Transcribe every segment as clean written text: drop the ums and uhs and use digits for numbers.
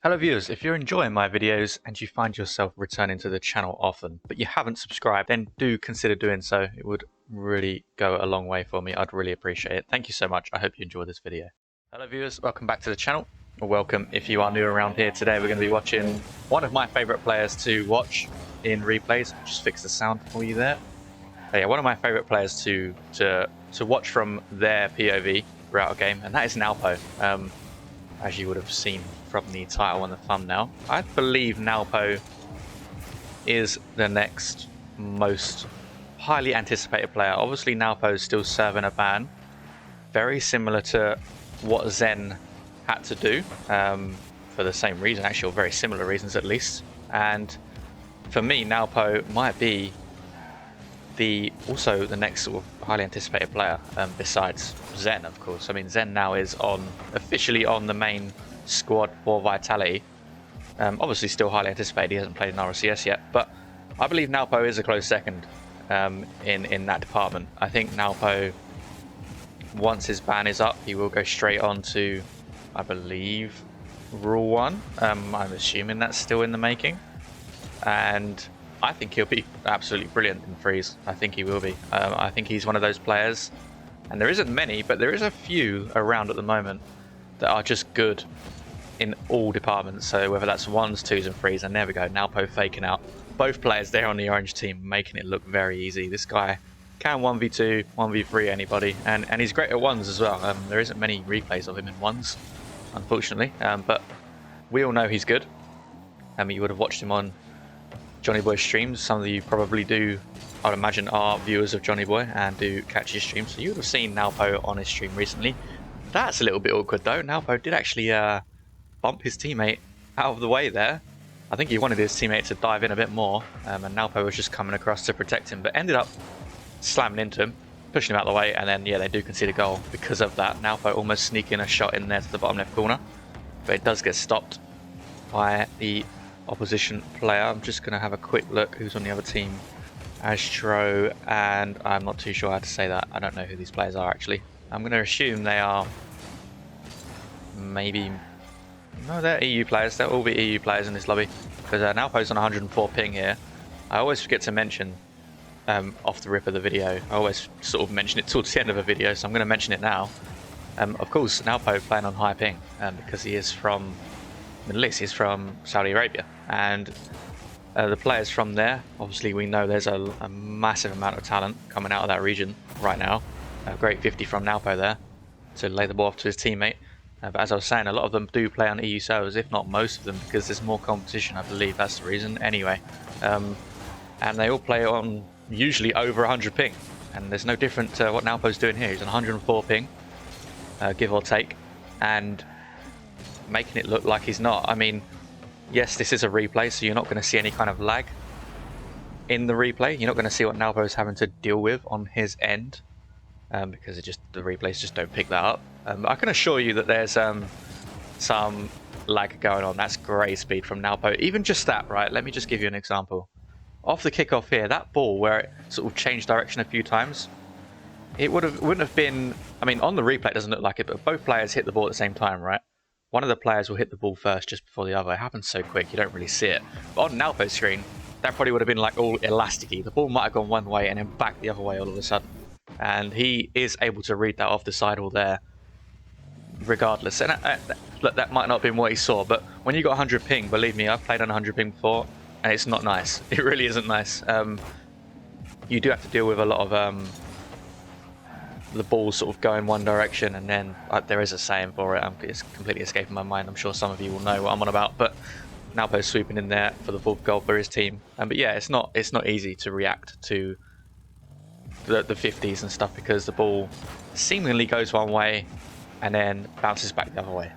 Hello viewers, if you're enjoying my videos and you find yourself returning to the channel often, but you haven't subscribed, then do consider doing so. It would really go a long way for me. I'd really appreciate it. Thank you so much. I hope you enjoy this video. Hello viewers, welcome back to the channel. Or welcome if you are new around here. Today we're going to be watching one of my favourite players to watch in replays. Just fix the sound for you there. But yeah, one of my favourite players to watch from their POV throughout a game, and that is NWPO. As you would have seen from the title and the thumbnail. I believe NWPO is the next most highly anticipated player. Obviously NWPO is still serving a ban, very similar to what Zen had to do, for the same reason actually, or very similar reasons at least. And for me, NWPO might be also the next sort of highly anticipated player, besides Zen, of course. I mean, Zen now is officially on the main squad for Vitality. Obviously still highly anticipated. He hasn't played in RCS yet, but I believe NWPO is a close second in that department. I think NWPO, once his ban is up, he will go straight on to, I believe, Rule 1. I'm assuming that's still in the making, and I think he'll be absolutely brilliant in Freeze. I think he will be. I think he's one of those players, and there isn't many, but there is a few around at the moment that are just good in all departments. So whether that's ones, twos, and threes, and there we go. NWPO faking out. Both players there on the orange team, making it look very easy. This guy can 1v2, 1v3 anybody, and he's great at ones as well. There isn't many replays of him in ones, unfortunately, but we all know he's good. You would have watched him on Johnny Boy's streams. Some of you probably do, I would imagine, are viewers of Johnny Boy and do catch his streams, so you would have seen NWPO on his stream recently. That's a little bit awkward though. NWPO did actually bump his teammate out of the way there. I think he wanted his teammate to dive in a bit more, and NWPO was just coming across to protect him, but ended up slamming into him, pushing him out of the way, and then yeah, they do concede a goal because of that. NWPO almost sneaking a shot in there to the bottom left corner, but it does get stopped by the opposition player. I'm just going to have a quick look who's on the other team. Astro, and I'm not too sure how to say that. I don't know who these players are actually. I'm going to assume they are maybe... No, they're EU players. They'll all be EU players in this lobby, because NWPO's on 104 ping here. I always forget to mention off the rip of the video. I always sort of mention it towards the end of a video, so I'm going to mention it now. Of course, NWPO playing on high ping because he is from Middle East. He's from Saudi Arabia, and the players from there, obviously we know there's a massive amount of talent coming out of that region right now. A great 50 from NWPO there to lay the ball off to his teammate. But as I was saying, a lot of them do play on EU servers, if not most of them, because there's more competition. I believe that's the reason. Anyway, and they all play on usually over 100 ping, and there's no different to what NWPO's doing here. He's on 104 ping, give or take, and making it look like he's not. I mean, yes, this is a replay, so you're not going to see any kind of lag in the replay. You're not going to see what NWPO is having to deal with on his end, because the replays just don't pick that up. I can assure you that there's some lag going on. That's great speed from NWPO. Even just that, right? Let me just give you an example. Off the kickoff here, that ball where it sort of changed direction a few times, it wouldn't have been. I mean, on the replay it doesn't look like it, but both players hit the ball at the same time, right? One of the players will hit the ball first just before the other. It happens so quick, you don't really see it. But on NWPO's screen, that probably would have been like all elasticy. The ball might have gone one way and then back the other way all of a sudden. And he is able to read that off the sidewall there, regardless. And look, that might not have been what he saw, but when you got 100 ping, believe me, I've played on 100 ping before, and it's not nice. It really isn't nice. You do have to deal with a lot of the ball sort of going one direction, and then there is a saying for it. It's completely escaping my mind. I'm sure some of you will know what I'm on about, but NWPO's swooping in there for the fourth goal for his team. But yeah, it's not easy to react to the 50s and stuff, because the ball seemingly goes one way and then bounces back the other way.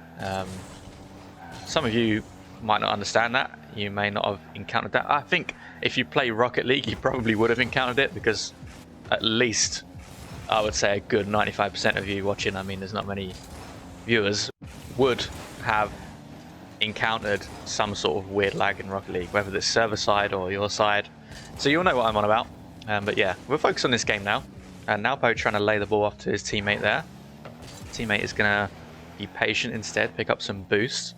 Some of you might not understand that. You may not have encountered that. I think if you play Rocket League, you probably would have encountered it, because at least I would say a good 95% of you watching, I mean there's not many viewers, would have encountered some sort of weird lag in Rocket League, whether it's server side or your side. So you'll know what I'm on about. But yeah, we'll focus on this game now. And NWPO trying to lay the ball off to his teammate there. Teammate is going to be patient instead, pick up some boost.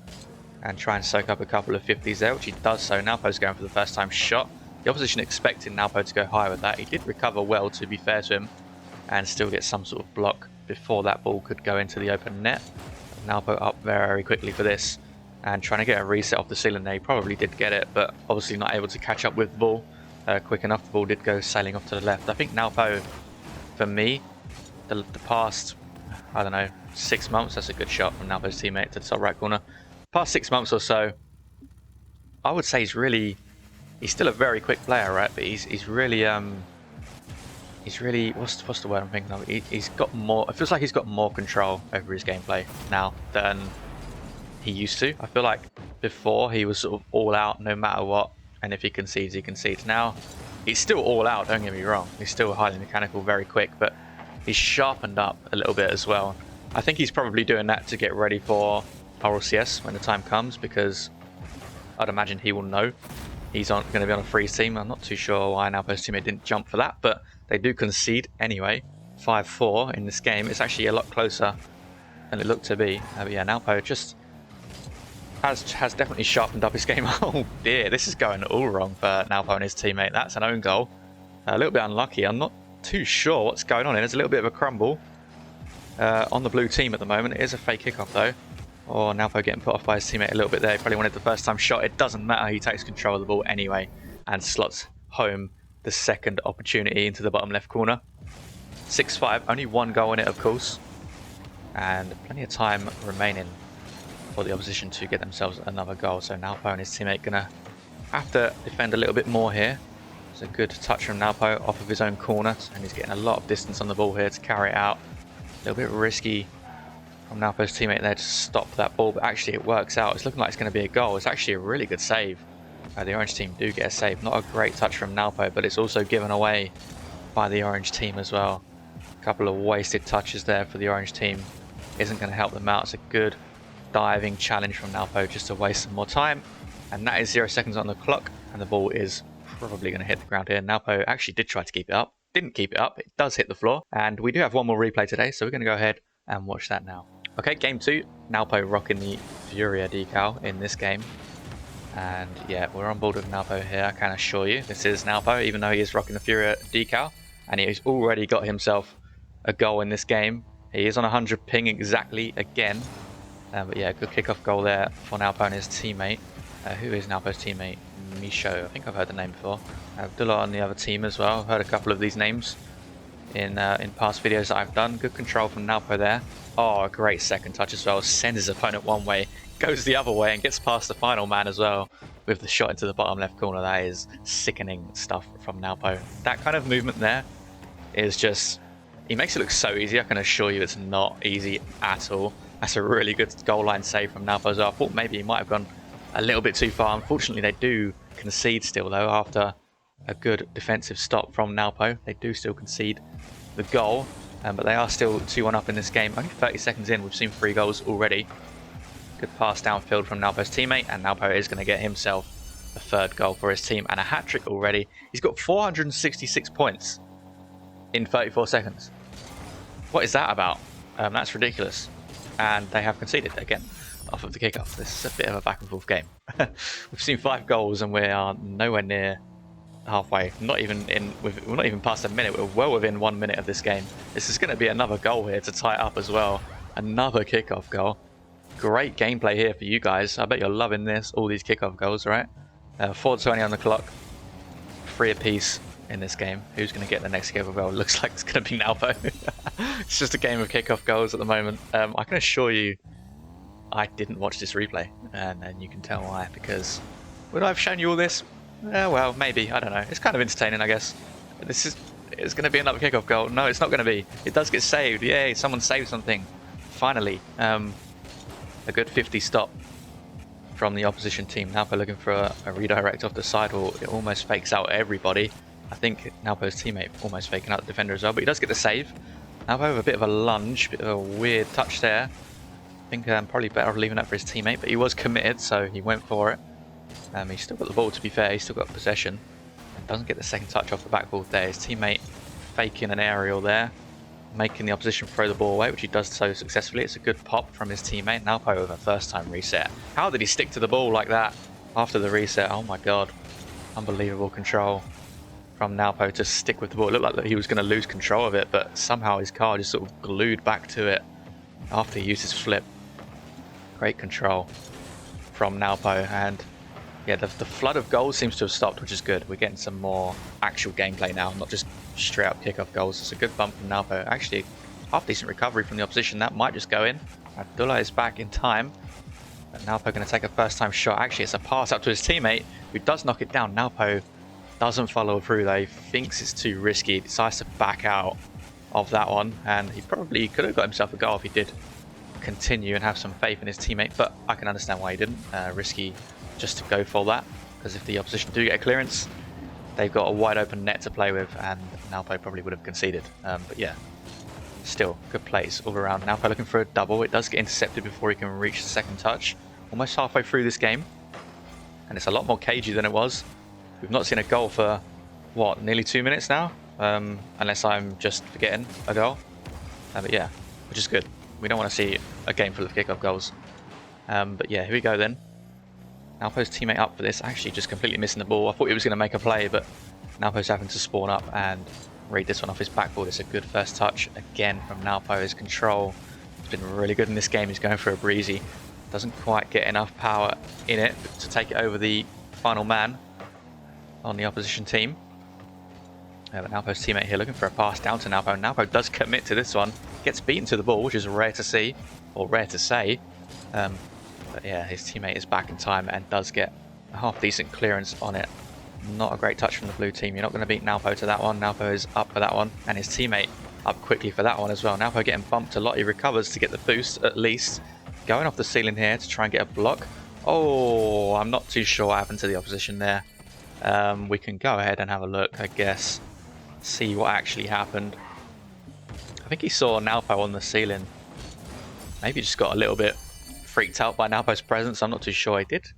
and try and soak up a couple of 50s there, which he does so. NWPO's going for the first time shot. The opposition expected NWPO to go high with that. He did recover well, to be fair to him, and still get some sort of block before that ball could go into the open net. NWPO up very quickly for this and trying to get a reset off the ceiling there. He probably did get it, but obviously not able to catch up with the ball quick enough. The ball did go sailing off to the left. I think NWPO, for me, the past, I don't know, 6 months, that's a good shot from NWPO's teammate to the top right corner. Past 6 months or so, I would say he's still a very quick player, right? But he's really what's the word I'm thinking of? He's got more. It feels like he's got more control over his gameplay now than he used to. I feel like before he was sort of all out no matter what, and if he concedes, he concedes. Now he's still all out. Don't get me wrong. He's still highly mechanical, very quick, but he's sharpened up a little bit as well. I think he's probably doing that to get ready for RLCS when the time comes, because I'd imagine he will know he's going to be on a freeze team. I'm not too sure why NWPO's teammate didn't jump for that, but they do concede anyway. 5-4 in this game. It's actually a lot closer than it looked to be. But yeah, NWPO just has definitely sharpened up his game. Oh dear, this is going all wrong for NWPO and his teammate. That's an own goal. A little bit unlucky. I'm not too sure what's going on here. There's a little bit of a crumble on the blue team at the moment. It is a fake kickoff though. Or NWPO getting put off by his teammate a little bit there. He probably wanted the first time shot. It doesn't matter. He takes control of the ball anyway and slots home the second opportunity into the bottom left corner. 6-5. Only one goal in it, of course. And plenty of time remaining for the opposition to get themselves another goal. So NWPO and his teammate going to have to defend a little bit more here. It's a good touch from NWPO off of his own corner. And he's getting a lot of distance on the ball here to carry it out. A little bit risky from NWPO's teammate there to stop that ball, but actually it works out. It's looking like it's going to be a goal. It's actually a really good save. The orange team do get a save. Not a great touch from NWPO, but it's also given away by the orange team as well. A couple of wasted touches there for the orange team. Isn't going to help them out. It's a good diving challenge from NWPO just to waste some more time. And that is 0 seconds on the clock, and the ball is probably going to hit the ground here. NWPO actually did try to keep it up. Didn't keep it up. It does hit the floor. And we do have one more replay today, so we're going to go ahead and watch that now. Okay, game 2. NWPO rocking the Furia decal in this game. And yeah, we're on board with NWPO here, I can assure you. This is NWPO, even though he is rocking the Furia decal. And he's already got himself a goal in this game. He is on 100 ping exactly again. But yeah, good kickoff goal there for NWPO and his teammate. Who is NWPO's teammate? Misho. I think I've heard the name before. Abdullah on the other team as well. I've heard a couple of these names in past videos that I've done. Good control from NWPO there. Oh, a great second touch as well. Sends his opponent one way, goes the other way, and gets past the final man as well with the shot into the bottom left corner. That is sickening stuff from NWPO. That kind of movement there is just... he makes it look so easy. I can assure you it's not easy at all. That's a really good goal line save from NWPO as well. I thought maybe he might have gone a little bit too far. Unfortunately, they do concede still, though, after a good defensive stop from NWPO. They do still concede the goal. But they are still 2-1 up in this game. Only 30 seconds in, we've seen 3 goals already. Good pass downfield from NWPO's teammate, and NWPO is going to get himself a 3rd goal for his team and a hat-trick already. He's got 466 points in 34 seconds. What is that about? That's ridiculous. And they have conceded again off of the kickoff. This is a bit of a back and forth game. We've seen 5 goals and we are nowhere near halfway. We're not even past a minute. We're well within 1 minute of this game. This is going to be another goal here to tie it up as well. Another kickoff goal. Great gameplay here for you guys. I bet you're loving this. All these kickoff goals, right? 4:20 on the clock. 3 apiece in this game. Who's going to get the next kickoff goal? Looks like it's going to be NWPO. It's just a game of kickoff goals at the moment. I can assure you, I didn't watch this replay, and you can tell why. Because would I have shown you all this? Well, maybe. I don't know. It's kind of entertaining, I guess. It's going to be another kickoff goal. No, it's not going to be. It does get saved. Yay, someone saved something. Finally. A good 50 stop from the opposition team. NWPO looking for a redirect off the sidewall. It almost fakes out everybody. I think NWPO's teammate almost faking out the defender as well, but he does get the save. NWPO with a bit of a lunge, bit of a weird touch there. I think probably better off leaving that for his teammate, but he was committed, so he went for it. He's still got the ball, to be fair. He's still got possession. Doesn't get the second touch off the backboard there. His teammate faking an aerial there. making the opposition throw the ball away, which he does so successfully. It's a good pop from his teammate. NWPO with a first time reset. How did he stick to the ball like that after the reset? Oh my god. Unbelievable control from NWPO to stick with the ball. It looked like he was going to lose control of it, but somehow his car just sort of glued back to it after he used his flip. Great control from NWPO, and yeah, the flood of goals seems to have stopped, which is good. We're getting some more actual gameplay now, not just straight up kickoff goals. It's a good bump from NWPO. Actually, half decent recovery from the opposition. That might just go in. Abdullah is back in time. But NWPO going to take a first time shot. Actually, it's a pass up to his teammate, who does knock it down. NWPO doesn't follow through though. He thinks it's too risky. He decides to back out of that one, and he probably could have got himself a goal if he did continue and have some faith in his teammate, but I can understand why he didn't. Risky just to go for that, because if the opposition do get a clearance, they've got a wide open net to play with, and NWPO probably would have conceded. But yeah, still good plays all around. NWPO looking for a double. It does get intercepted before he can reach the second touch. Almost halfway through this game, and it's a lot more cagey than it was. We've not seen a goal for what, nearly 2 minutes now, unless I'm just forgetting a goal. But yeah, which is good. We don't want to see a game full of kickoff goals. But yeah, here we go then. NWPO's teammate up for this, actually just completely missing the ball. I thought he was going to make a play, but NWPO's having to spawn up and read this one off his backboard. It's a good first touch again from NWPO. His control has been really good in this game. He's going for a breezy. Doesn't quite get enough power in it to take it over the final man on the opposition team. But NWPO's teammate here looking for a pass down to NWPO. NWPO does commit to this one. Gets beaten to the ball, which is rare to see, or rare to say. But yeah, his teammate is back in time and does get a half decent clearance on it. Not a great touch from the blue team. You're not going to beat NWPO to that one. NWPO is up for that one, and his teammate up quickly for that one as well. NWPO getting bumped a lot. He recovers to get the boost at least. Going off the ceiling here to try and get a block. Oh, I'm not too sure what happened to the opposition there. We can go ahead and have a look, I guess. See what actually happened. I think he saw NWPO on the ceiling. Maybe just got a little bit freaked out by NWPO's presence. I'm not too sure. He did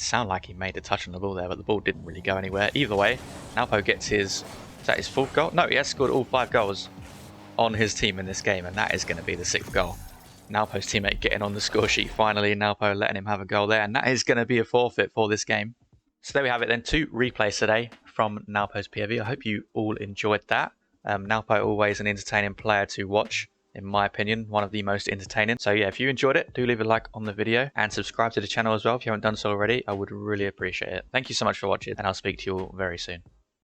sound like he made a touch on the ball there, but the ball didn't really go anywhere. Either way, NWPO gets his... Is that his fourth goal? No, he has scored all 5 goals on his team in this game, and that is going to be the 6th goal. NWPO's teammate getting on the score sheet finally. NWPO letting him have a goal there, and that is going to be a forfeit for this game. So there we have it then. 2 replays today from NWPO's POV. I hope you all enjoyed that. NWPO always an entertaining player to watch, in my opinion, one of the most entertaining. So yeah, if you enjoyed it, do leave a like on the video and subscribe to the channel as well if you haven't done so already. I would really appreciate it. Thank you so much for watching, and I'll speak to you all very soon.